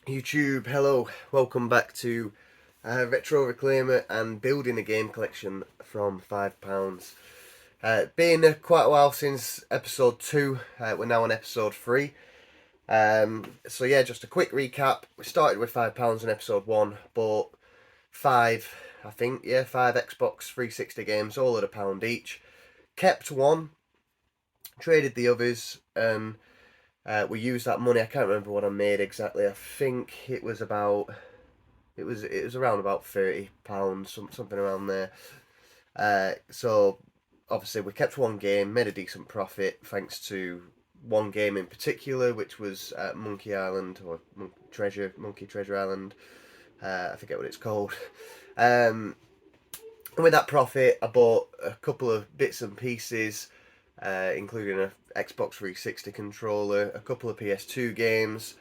YouTube, hello, welcome back to Retro Reclaimer and building a game collection from £5. Been quite a while since episode 2, we're now on episode 3. So yeah, just a quick recap. We started with £5 in episode 1, bought 5, I think, yeah, 5 Xbox 360 games, all at £1 each. Kept one, traded the others, and we used that money. I can't remember what I made exactly. I think it was around about £30, something around there. So obviously we kept one game, made a decent profit thanks to one game in particular, which was Monkey Island or Monkey Treasure Island. I forget what it's called. Um, and with that profit, I bought a couple of bits and pieces, including a Xbox 360 controller, a couple of PS2 games,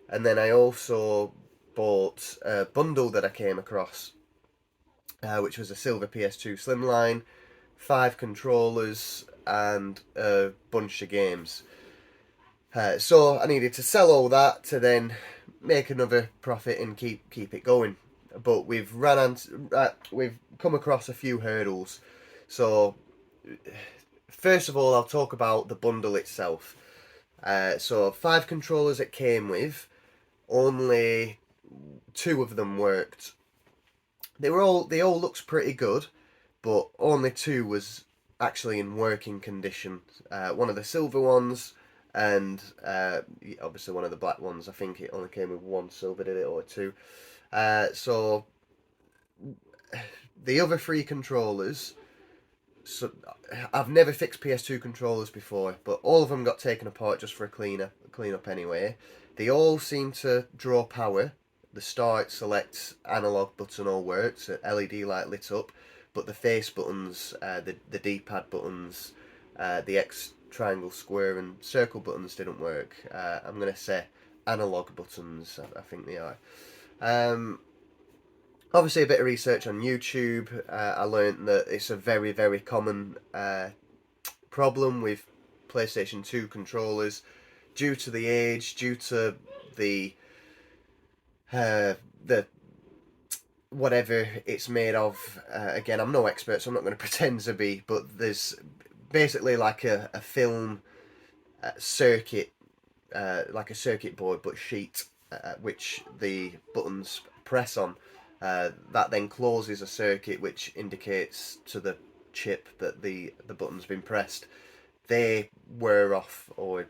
and then I also bought a bundle that I came across, which was a silver PS2 Slimline, 5 controllers, and a bunch of games. So I needed to sell all that to then make another profit and keep it going. But we've come across a few hurdles. So first of all, I'll talk about the bundle itself. So 5 controllers it came with, only 2 of them worked. They all looks pretty good, but only 2 was actually in working condition. One of the silver ones and obviously one of the black ones. I think it only came with 1 silver, did it, or 2? So the other 3 controllers. So I've never fixed PS2 controllers before, but all of them got taken apart just for a clean up anyway. They all seem to draw power. The start, select, analog button all works. LED light lit up, but the face buttons, the D-pad buttons, the X, triangle, square, and circle buttons didn't work. I'm gonna say analog buttons. I think they are. Um, Obviously, a bit of research on YouTube. I learned that it's a very, very common problem with PlayStation 2 controllers due to the age, due to the uh, the whatever it's made of. Again, I'm no expert, so I'm not going to pretend to be. But there's basically like a film circuit, like a circuit board but sheet, which the buttons press on. That then closes a circuit which indicates to the chip that the button's been pressed. They wear off or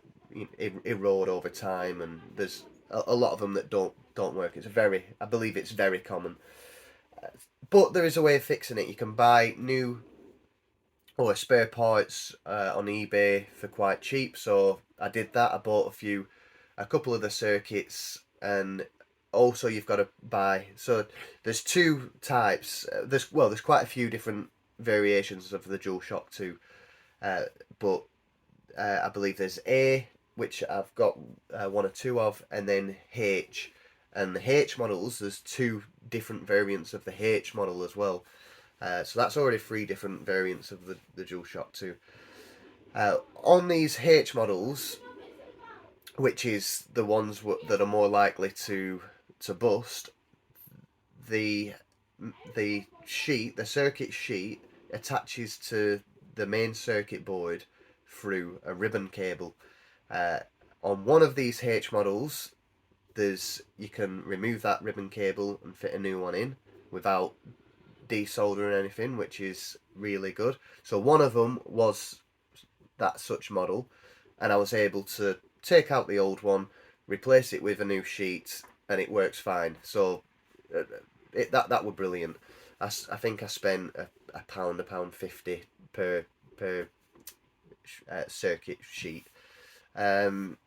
erode over time, and there's a lot of them that don't work. I believe it's very common, but there is a way of fixing it. You can buy new or spare parts on eBay for quite cheap. So I did that. I bought a couple of the circuits, and also you've got to buy. So there's 2 types. There's quite a few different variations of the DualShock 2, but I believe there's A, which I've got 1 or 2 of, and then H. And the H models, there's 2 different variants of the H model as well. So that's already 3 different variants of the DualShock 2. On these H models, which is the ones that are more likely to bust, the the circuit sheet attaches to the main circuit board through a ribbon cable. Uh, on one of these H models, you can remove that ribbon cable and fit a new one in without desoldering anything, which is really good. So one of them was that such model, and I was able to take out the old one, replace it with a new sheet, and it works fine. So uh, that were brilliant. I think I spent £1.50 per circuit sheet. Um,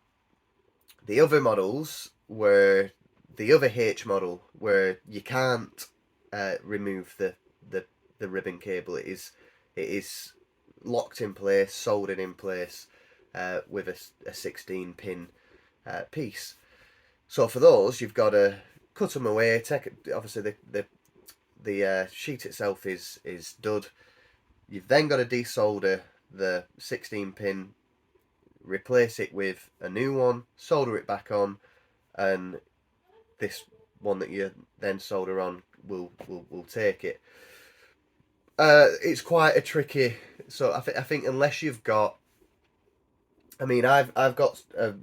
the other models were the other H model, where you can't remove the ribbon cable. It is locked in place, soldered in place, with a 16 pin piece. So for those, you've got to cut them away. Obviously the sheet itself is dud. You've then got to desolder the 16 pin, replace it with a new one, solder it back on, and this one that you then solder on will take it. It's quite a tricky. So I think unless you've got, I mean, I've got a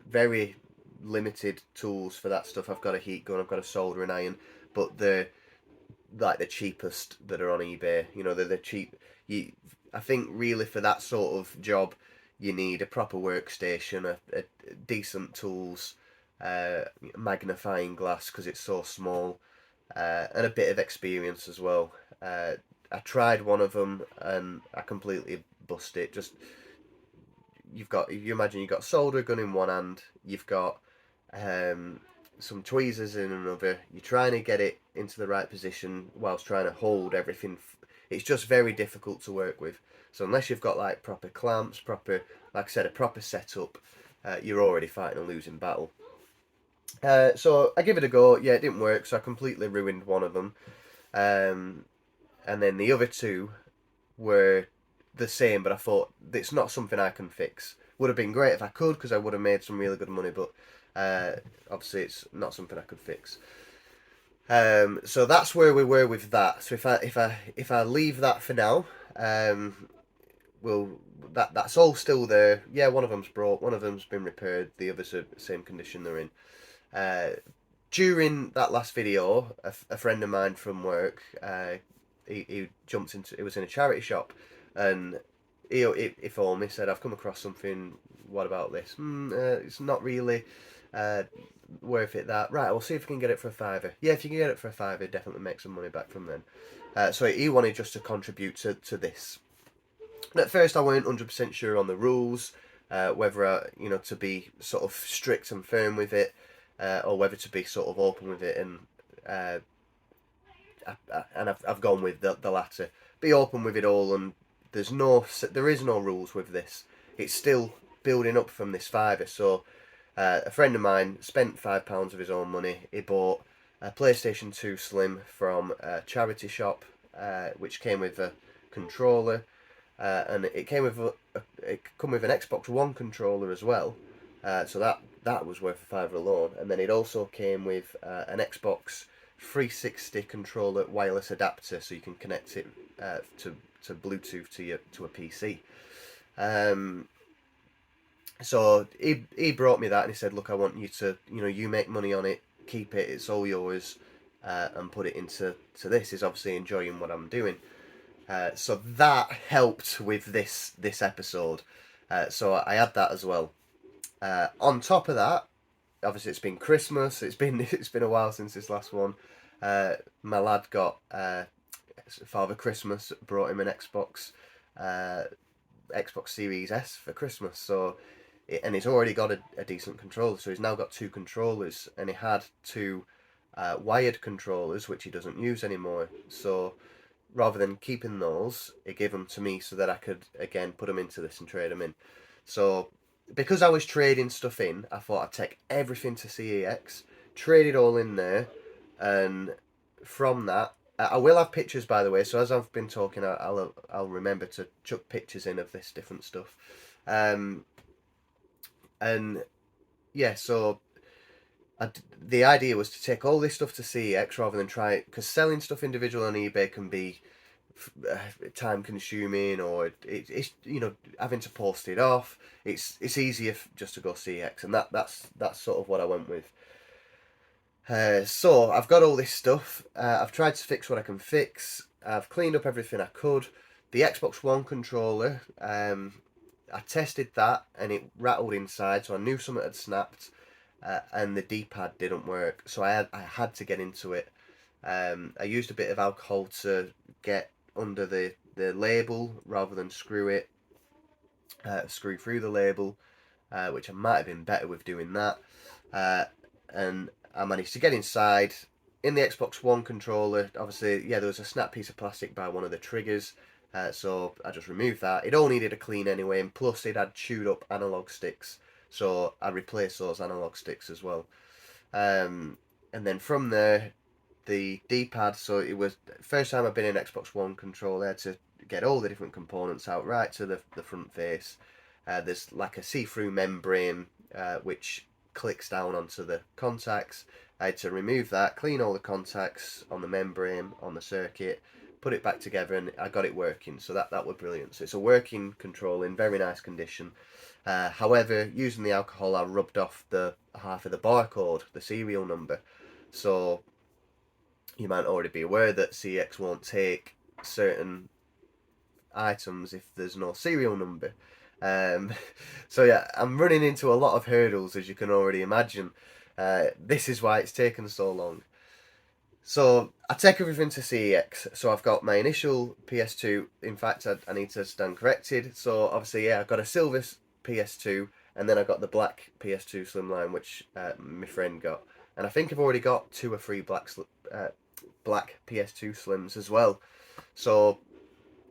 very limited tools for that stuff. I've got a heat gun, I've got a soldering iron, but they're like the cheapest that are on eBay. You know, they're the cheap. I think really for that sort of job, you need a proper workstation, a decent tools, magnifying glass because it's so small, and a bit of experience as well. I tried one of them and I completely bust it. Just you imagine you've got a solder gun in one hand, you've got some tweezers in another. You're trying to get it into the right position whilst trying to hold everything. It's just very difficult to work with. So unless you've got like proper clamps, proper, like I said, a proper setup, you're already fighting a losing battle. So I give it a go. Yeah, it didn't work, so I completely ruined one of them. And then the other two were the same, but I thought it's not something I can fix. Would have been great if I could, because I would have made some really good money, but obviously it's not something I could fix. So that's where we were with that. So if I leave that for now, that's all still there. Yeah, one of them's broke, one of them's been repaired, the others are the same condition they're in. During that last video, a friend of mine from work, he jumped into, it was in a charity shop, and he phoned me, said, I've come across something, what about this? It's not really worth it that. Right, we'll see if we can get it for a fiver. Yeah, if you can get it for a fiver, definitely make some money back from then. So he wanted just to contribute to this. And at first I weren't 100% sure on the rules, whether to be sort of strict and firm with it, or whether to be sort of open with it, and I've gone with the latter. Be open with it all, and there is no rules with this. It's still building up from this fiver. So a friend of mine spent £5 of his own money. He bought a PlayStation 2 Slim from a charity shop, which came with a controller, and it came with an Xbox One controller as well. So that was worth a fiver alone. And then it also came with an Xbox 360 controller wireless adapter, so you can connect it to Bluetooth to a PC. So he brought me that, and he said, look, I want you to, you make money on it, keep it, it's all yours, and put it into this. He's obviously enjoying what I'm doing. So that helped with this episode. So I had that as well. On top of that, obviously it's been Christmas. It's been a while since this last one. My lad got Father Christmas brought him an Xbox Series S for Christmas. So, and he's already got a decent controller. So he's now got two controllers, and he had two wired controllers which he doesn't use anymore. So rather than keeping those, he gave them to me so that I could again put them into this and trade them in. So because I was trading stuff in, I thought I'd take everything to CEX, trade it all in there, and from that, I will have pictures, by the way. So as I've been talking, I'll remember to chuck pictures in of this different stuff, and yeah. So the idea was to take all this stuff to CEX rather than try it, because selling stuff individual on eBay can be time consuming, or it's having to post it off. It's easier just to go CEX, and that's sort of what I went with. So I've got all this stuff. I've tried to fix what I can fix. I've cleaned up everything I could. The Xbox One controller, I tested that and it rattled inside, so I knew something had snapped, and the D-pad didn't work, so I had to get into it. I used a bit of alcohol to get under the label rather than screw through the label, which I might have been better with doing that. And I managed to get inside. In the Xbox One controller, obviously, yeah, there was a snap piece of plastic by one of the triggers, so I just removed that. It all needed a clean anyway, and plus it had chewed up analog sticks, so I replaced those analog sticks as well. And then from there, the D-pad, so it was the first time I've been in Xbox One controller to get all the different components out right to the front face. There's like a see-through membrane which clicks down onto the contacts, I had to remove that, clean all the contacts on the membrane, on the circuit, put it back together, and I got it working. So that was brilliant. So it's a working control in very nice condition. However, using the alcohol, I rubbed off the half of the barcode, the serial number. So you might already be aware that CEX won't take certain items if there's no serial number. Um, so yeah, I'm running into a lot of hurdles, as you can already imagine. This is why it's taken so long. So I take everything to CEX. So I've got my initial PS2. In fact, I need to stand corrected. So obviously, yeah, I've got a silver PS2, and then I got the black PS2 Slimline, which my friend got. And I think I've already got 2 or 3 black PS2 Slims as well. So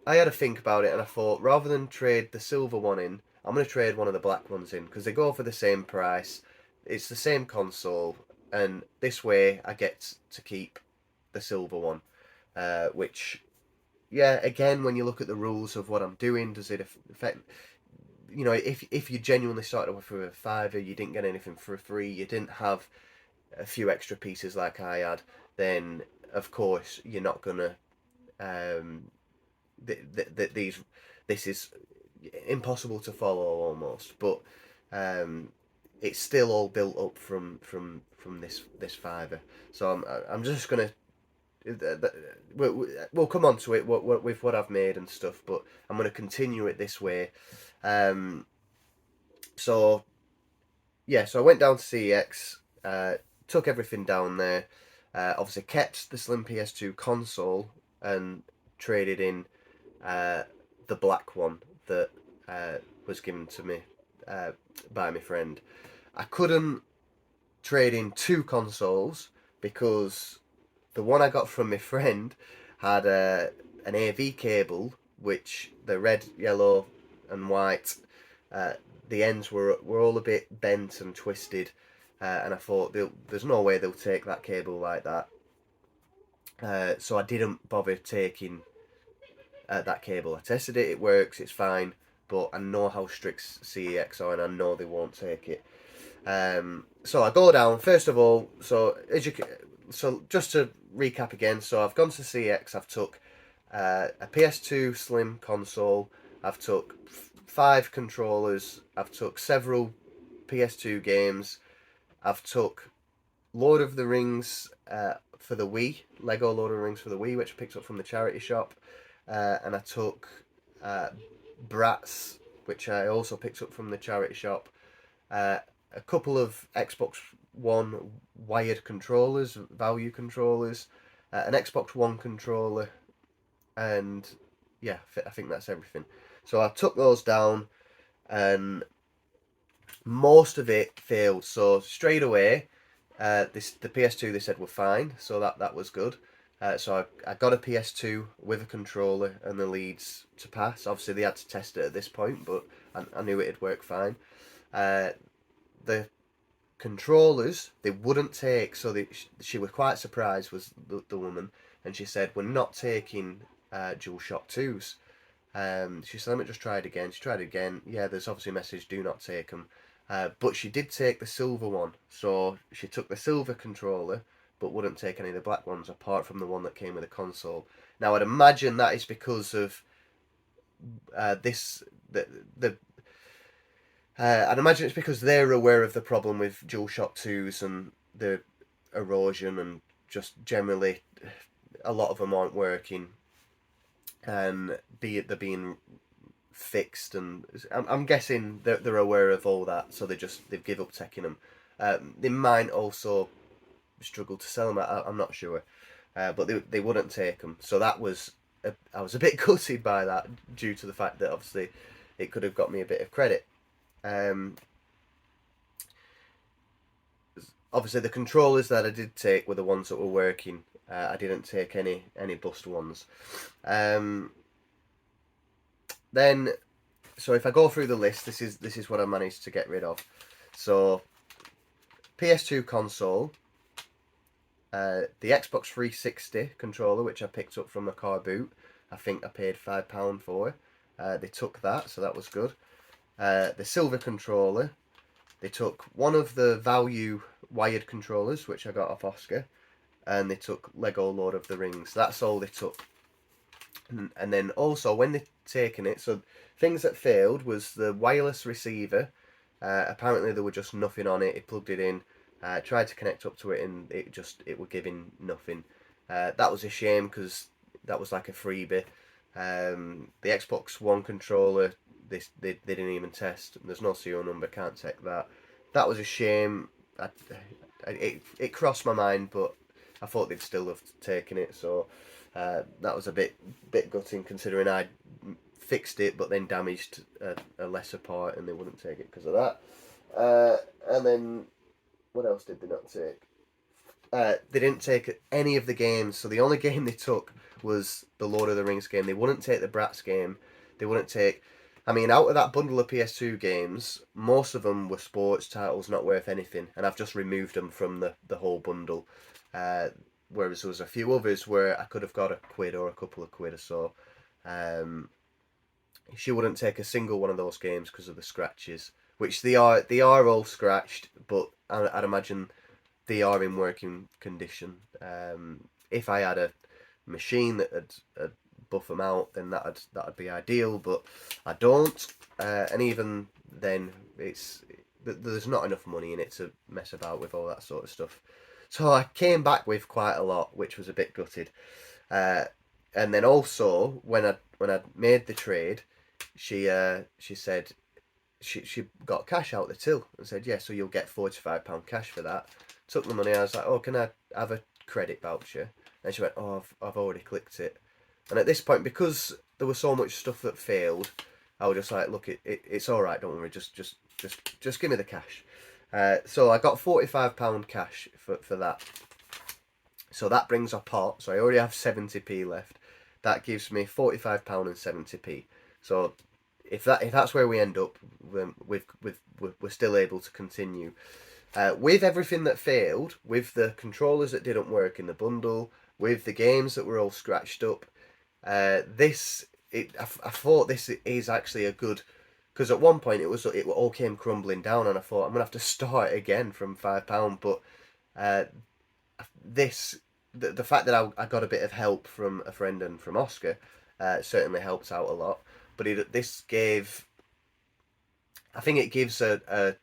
I had to think about it, and I thought, rather than trade the silver one in, I'm going to trade one of the black ones in, because they go for the same price. It's the same console, and this way I get to keep the silver one. Which, yeah, again, when you look at the rules of what I'm doing, does it affect... You know, if you genuinely started off with a fiver, you didn't get anything for free, you didn't have a few extra pieces like I had, then of course you're not gonna this is impossible to follow almost, but it's still all built up from this fiver. So I'm just gonna we'll come on to it with what I've made and stuff, but I'm gonna continue it this way. So yeah, so I went down to CEX, took everything down there. Obviously kept the Slim PS2 console and traded in the black one that was given to me by my friend. I couldn't trade in 2 consoles because the one I got from my friend had an AV cable, which the red, yellow, and white, the ends were all a bit bent and twisted, and I thought there's no way they'll take that cable like that. So I didn't bother taking that cable. I tested it, it works, it's fine, but I know how strict CEX are, and I know they won't take it. So I go down, first of all, so just to recap again, so I've gone to CEX, I've took a PS2 Slim console, I've took 5 controllers, I've took several PS2 games, I've took Lord of the Rings for the Wii, Lego Lord of the Rings for the Wii, which I picked up from the charity shop, and I took Bratz, which I also picked up from the charity shop, a couple of Xbox One wired controllers, value controllers, an Xbox One controller, and yeah, I think that's everything. So I took those down, and most of it failed. So straight away, the PS2 they said were fine, so that was good. So I got a PS2 with a controller and the leads to pass. Obviously they had to test it at this point, but I knew it'd work fine. The controllers they wouldn't take, so she was quite surprised, was the woman, and she said, we're not taking DualShock 2s. She said, let me just try it again. She tried it again. Yeah, there's obviously a message, do not take them. But she did take the silver one, so she took the silver controller but wouldn't take any of the black ones apart from the one that came with the console. Now I'd imagine that is because of I'd imagine it's because they're aware of the problem with DualShock 2s and the erosion, and just generally a lot of them aren't working, and they're being fixed, and I'm guessing they're aware of all that, so they've give up taking them. They might also struggle to sell them. I'm not sure, but they wouldn't take them. So I was a bit gutted by that, due to the fact that obviously it could have got me a bit of credit. Obviously the controllers that I did take were the ones that were working. I didn't take any bust ones. Then, so if I go through the list, this is what I managed to get rid of. So PS2 console, the Xbox 360 controller, which I picked up from a car boot. I think I paid £5 for. They took that, so that was good. The silver controller, they took one of the value wired controllers, which I got off Oscar, and they took Lego Lord of the Rings. That's all they took. And then also when they taken it, so things that failed was the wireless receiver. Apparently there were just nothing on it. It plugged it in, tried to connect up to it, and it was giving nothing. That was a shame because that was like a freebie. The Xbox One controller, they didn't even test. There's no serial number, can't take that. That was a shame. It crossed my mind, but I thought they'd still have taken it. So that was a bit gutting, considering I fixed it but then damaged a lesser part, and they wouldn't take it because of that. And then what else did they not take? They didn't take any of the games. So the only game they took was the Lord of the Rings game. They wouldn't take the Bratz game. They wouldn't take. I mean, out of that bundle of PS2 games, most of them were sports titles, not worth anything, and I've just removed them from the whole bundle. Whereas there was a few others where I could have got £1 or a couple of quid or so. She wouldn't take a single one of those games because of the scratches, which they are all scratched, but I'd imagine they are in working condition. If I had a machine that had buff them out, then that'd be ideal, but I don't, and even then there's not enough money in it to mess about with all that sort of stuff. So I came back with quite a lot, which was a bit gutted. And then also when I made the trade, she said she got cash out the till and said, yeah, so you'll get £45 cash for that. Took the money. I was like, oh, can I have a credit voucher? And she went, oh, I've already clicked it. And at this point, because there was so much stuff that failed, I was just like, look, it's all right, don't worry, just give me the cash. So I got £45 cash for that. So that brings our pot. So I already have 70p left. That gives me £45 and 70p. So if that's where we end up, we're still able to continue. With everything that failed, with the controllers that didn't work in the bundle, with the games that were all scratched up, I thought this is actually a good, because at one point it all came crumbling down, and I thought I'm gonna have to start again from £5. But the fact that I got a bit of help from a friend and from Oscar certainly helps out a lot. But I think it gives a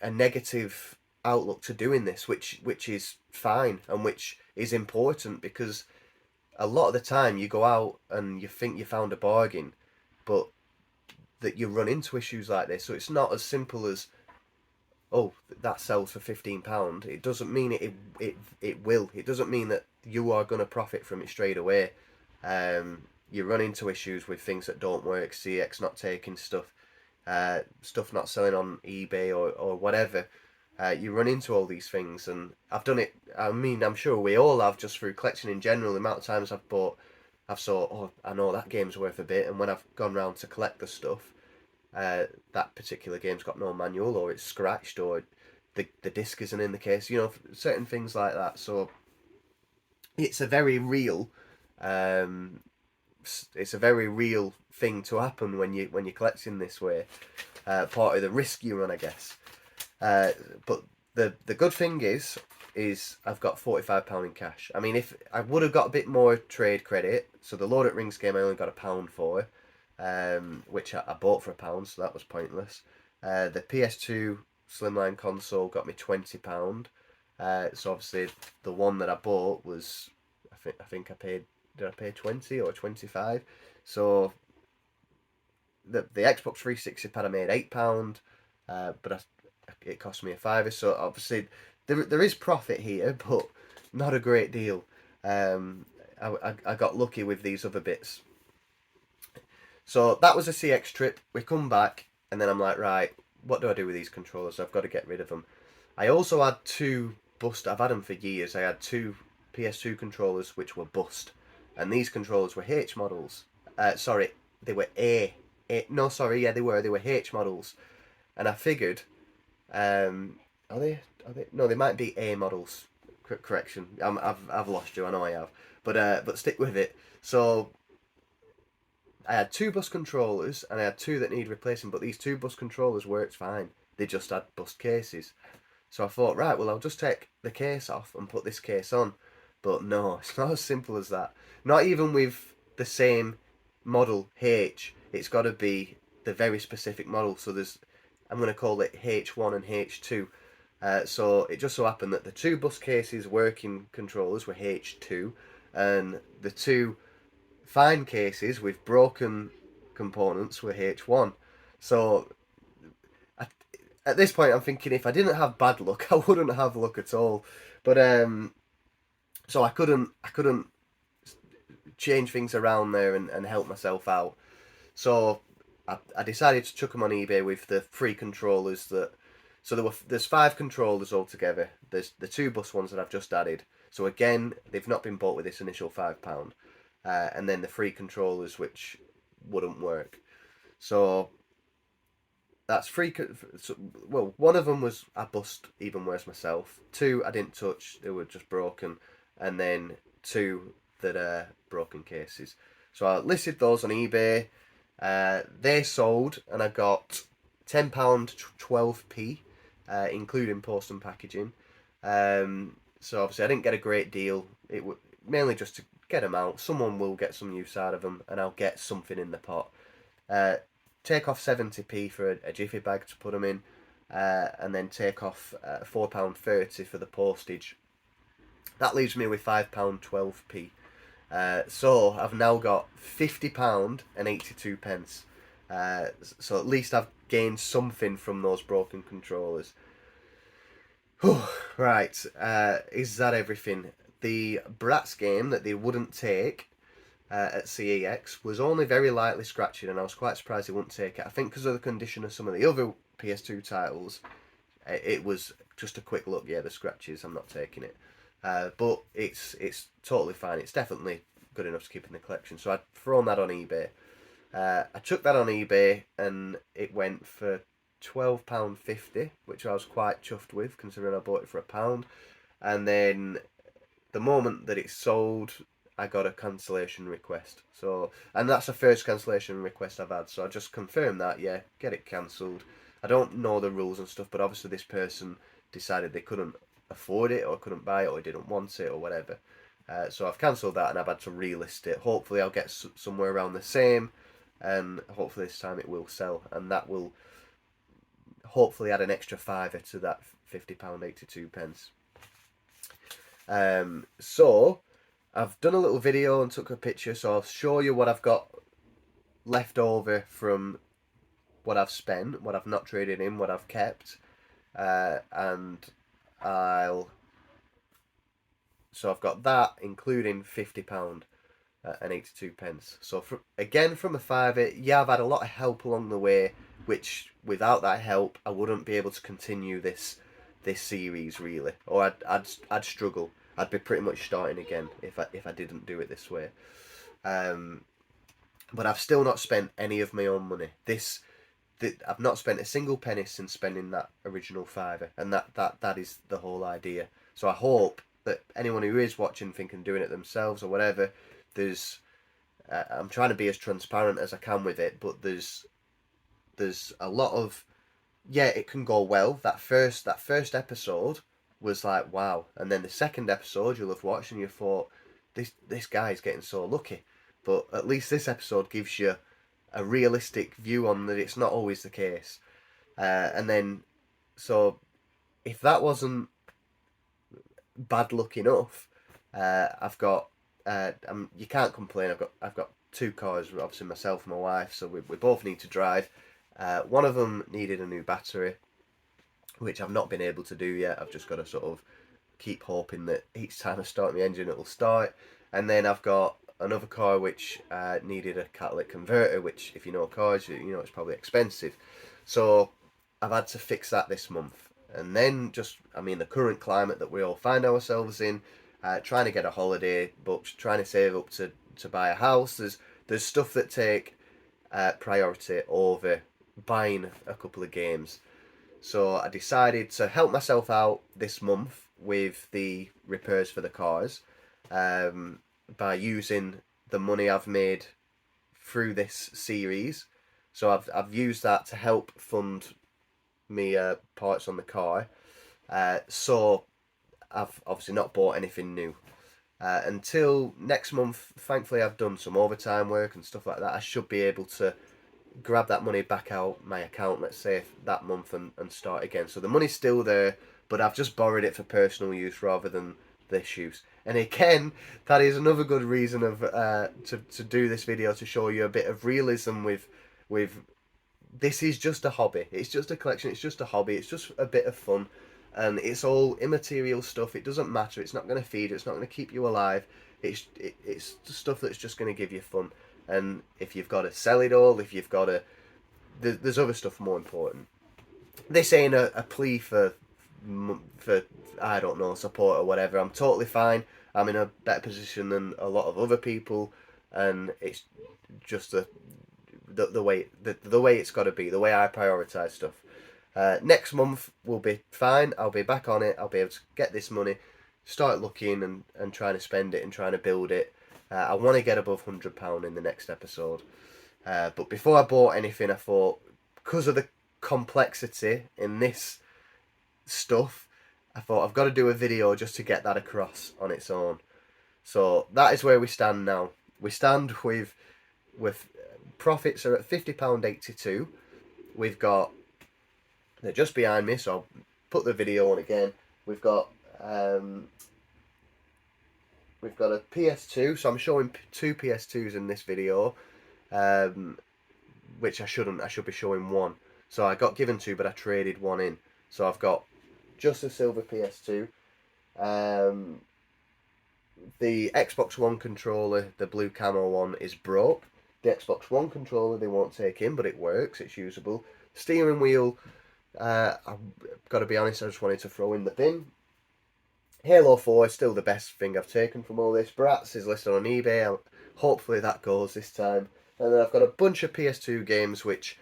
negative outlook to doing this, which is fine and which is important, because a lot of the time you go out and you think you found a bargain, but that you run into issues like this. So it's not as simple as, oh, that sells for £15. It doesn't mean it will. It doesn't mean that you are going to profit from it straight away. You run into issues with things that don't work, CX not taking stuff, stuff not selling on eBay or whatever. You run into all these things, and I've done it. I mean, I'm sure we all have, just through collecting in general. The amount of times I've thought, oh, I know that game's worth a bit, and when I've gone round to collect the stuff, that particular game's got no manual, or it's scratched, or the disc isn't in the case. You know, certain things like that. So it's a very real, thing to happen when you're collecting this way. Part of the risk you run, I guess. But the good thing is I've got £45 in cash. I mean, if I would have got a bit more trade credit, so the Lord of the Rings game I only got £1 for, which I bought for £1, so that was pointless. The PS2 Slimline console got me £20. So obviously the one that I bought was, I think I paid, did I pay 20 or 25? So the Xbox 360 pad I made £8, but it cost me a fiver. So obviously there is profit here, but not a great deal. I got lucky with these other bits. So that was a CX trip. We come back, and then I'm like, right, what do I do with these controllers? I've got to get rid of them. I also had two bust. I've had them for years. I had two PS2 controllers which were bust, and these controllers were H models. Sorry, they were no, sorry, yeah, they were H models, and I figured, are they? No, they might be A models. Correction, I've lost you. I know I have, but stick with it. So I had two bus controllers, and I had two that need replacing, but these two bus controllers worked fine. They just had bust cases. So I thought, right, well, I'll just take the case off and put this case on. But no, it's not as simple as that. Not even with the same model H. It's got to be the very specific model. So I'm going to call it H1 and H2. So it just so happened that the two bus cases working controllers were H2, and the two fine cases with broken components were H1. So I, at this point, I'm thinking if I didn't have bad luck, I wouldn't have luck at all. But so I couldn't change things around there and help myself out. So I decided to chuck them on eBay with the free controllers that. So there's 5 controllers altogether. There's the 2 bus ones that I've just added. So again, they've not been bought with this initial £5, and then the free controllers which wouldn't work. So that's free. So, well, one of them was I bust even worse myself. 2 I didn't touch; they were just broken, and then 2 that are broken cases. So I listed those on eBay. They sold, and I got £10 12p, including post and packaging. So obviously I didn't get a great deal. It was mainly just to get them out. Someone will get some use out of them, and I'll get something in the pot. Uh, Take off 70p for a jiffy bag to put them in, and then take off £4.30 for the postage. That leaves me with £5 12p. So I've now got £50 and 82 pence. So at least I've gained something from those broken controllers. Whew, right, is that everything? The Bratz game that they wouldn't take at CEX was only very lightly scratching, and I was quite surprised they wouldn't take it. I think because of the condition of some of the other PS2 titles, it was just a quick look. Yeah, the scratches, I'm not taking it. But it's totally fine. It's definitely good enough to keep in the collection. So I'd thrown that on eBay. I took that on eBay, and it went for £12.50, which I was quite chuffed with, considering I bought it for £1. And then the moment that it sold, I got a cancellation request. So, and that's the first cancellation request I've had. So I just confirmed that, yeah, get it cancelled. I don't know the rules and stuff, but obviously this person decided they couldn't afford it, or couldn't buy it, or didn't want it, or whatever. So I've cancelled that, and I've had to relist it. Hopefully I'll get somewhere around the same, and hopefully this time it will sell, and that will hopefully add an extra fiver to that £50 82 pence. So I've done a little video and took a picture, so I'll show you what I've got left over from what I've spent, what I've not traded in, what I've kept, and so I've got that including £50 and 82 pence. So again, from a fiver, yeah, I've had a lot of help along the way, which without that help I wouldn't be able to continue this series really, or I'd struggle. I'd be pretty much starting again if I didn't do it this way. But I've still not spent any of my own money. I've not spent a single penny since spending that original fiver, and that is the whole idea. So I hope that anyone who is watching thinking doing it themselves or whatever, I'm trying to be as transparent as I can with it, but there's a lot of, yeah, it can go well. That first episode was like wow, and then the second episode you'll have watched and you thought this guy's getting so lucky, but at least this episode gives you a realistic view on that it's not always the case. And then, so if that wasn't bad luck enough, I've got you can't complain. I've got 2 cars, obviously myself and my wife, so we both need to drive. One of them needed a new battery, which I've not been able to do yet. I've just got to sort of keep hoping that each time I start my engine it'll start. And then I've got another car which needed a catalytic converter, which if you know cars, you know it's probably expensive. So I've had to fix that this month. And then the current climate that we all find ourselves in, trying to get a holiday booked, trying to save up to buy a house. There's stuff that take priority over buying a couple of games. So I decided to help myself out this month with the repairs for the cars, by using the money I've made through this series. So I've used that to help fund me parts on the car. So I've obviously not bought anything new. Until next month, thankfully I've done some overtime work and stuff like that. I should be able to grab that money back out my account, let's say that month, and start again. So the money's still there, but I've just borrowed it for personal use rather than this use. And again, that is another good reason of to do this video, to show you a bit of realism with this is just a hobby. It's just a collection. It's just a hobby. It's just a bit of fun, and it's all immaterial stuff. It doesn't matter. It's not going to feed. It's not going to keep you alive. It's stuff that's just going to give you fun. And if you've got to sell it all, if you've got to, there's other stuff more important. This ain't a plea for I don't know, support or whatever. I'm totally fine. I'm in a better position than a lot of other people, and it's just the way it's got to be, the way I prioritize stuff. Next month will be fine. I'll be back on it. I'll be able to get this money, start looking and trying to spend it and trying to build it. I want to get above £100 in the next episode. But before I bought anything, I thought, because of the complexity in this stuff, I thought I've got to do a video just to get that across on its own. So that is where we stand now. We stand with profits are at £50.82. We've got, they're just behind me, so I'll put the video on again. We've got a PS2, so I'm showing two PS2s in this video, which I shouldn't. I should be showing one. So I got given two, but I traded one in. So I've got just a silver PS2. The Xbox One controller, the blue camo one, is broke. The Xbox One controller they won't take in, but it works. It's usable. Steering wheel, I've got to be honest, I just wanted to throw in the bin. Halo 4 is still the best thing I've taken from all this. Bratz is listed on eBay. Hopefully that goes this time. And then I've got a bunch of PS2 games, which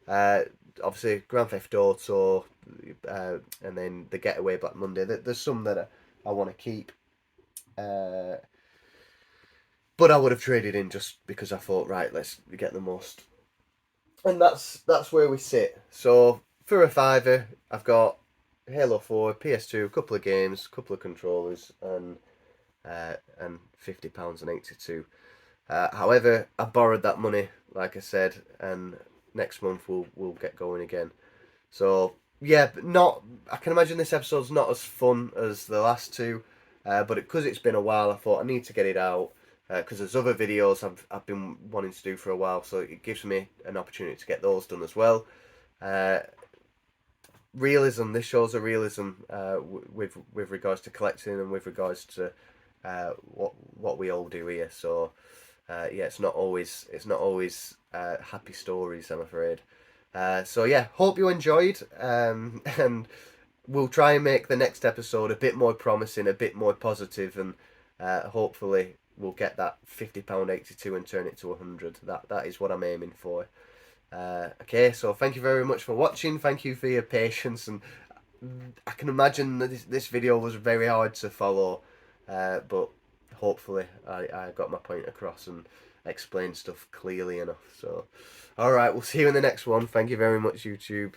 obviously Grand Theft Auto, and then The Getaway, Black Monday. There's some that I want to keep. But I would have traded in just because I thought, right, let's get the most. And that's where we sit. So for a fiver, I've got Halo 4, PS2, a couple of games, a couple of controllers, and £50.82. However, I borrowed that money, like I said, and next month we'll get going again. So yeah, I can imagine this episode's not as fun as the last two, but because it's been a while, I thought I need to get it out. Because there's other videos I've been wanting to do for a while, so it gives me an opportunity to get those done as well. Realism. This shows a realism with regards to collecting and with regards to what we all do here. So yeah, it's not always happy stories, I'm afraid. So yeah, hope you enjoyed, and we'll try and make the next episode a bit more promising, a bit more positive, and hopefully we'll get that £50.82 and turn it to 100. That is what I'm aiming for. Okay, so thank you very much for watching. Thank you for your patience, and I can imagine that this video was very hard to follow, but hopefully I got my point across and explained stuff clearly enough. So alright, we'll see you in the next one. Thank you very much, YouTube.